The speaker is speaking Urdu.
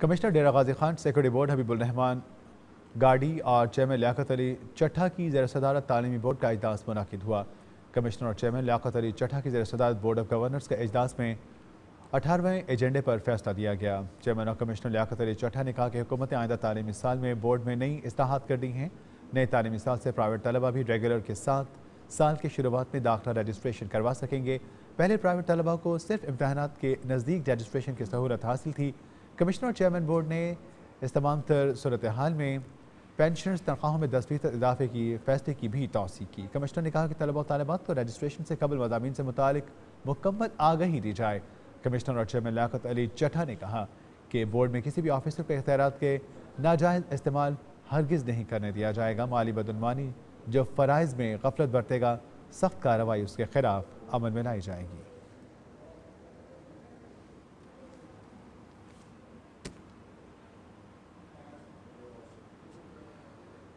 Commissioner Dera Ghazi Khan, security board حبیب الرحمان گاڑی اور چیئرمین لیاقت علی چٹھا کی زیر صدارت تعلیمی بورڈ کا اجلاس منعقد ہوا۔ کمشنر اور چیئرمین لیاقت علی چٹھا کی زیر صدارت بورڈ آف گورنرز کے اجلاس میں 18ویں ایجنڈے پر فیصلہ دیا گیا۔ چیئرمین اور کمشنر لیاقت علی چٹھا نے کہا کہ حکومت نے آئندہ تعلیمی سال میں بورڈ میں نئی اصلاحات کر دی ہیں۔ نئے تعلیمی سال سے پرائیویٹ طلبہ بھی ریگولر کے ساتھ سال کے شروعات میں داخلہ رجسٹریشن کروا سکیں گے۔ پہلے پرائیویٹ طلبہ کو صرف امتحانات کے نزدیک رجسٹریشن کی سہولت حاصل تھی۔ کمشنر اور چیئرمین بورڈ نے اس تمام تر صورتحال میں پینشنرز تنخواہوں میں 10% اضافے کی فیصلے کی بھی توثیق کی۔ کمشنر نے کہا کہ طلبہ و طالبات کو رجسٹریشن سے قبل مضامین سے متعلق مکمل آگہی دی جائے۔ کمشنر اور چیئرمین لیاقت علی چٹھا نے کہا کہ بورڈ میں کسی بھی آفیسر کے اختیارات کے ناجائز استعمال ہرگز نہیں کرنے دیا جائے گا۔ مالی بدعنوانی جو فرائض میں غفلت برتے گا، سخت کارروائی اس کے خلاف عمل میں لائی جائے گی۔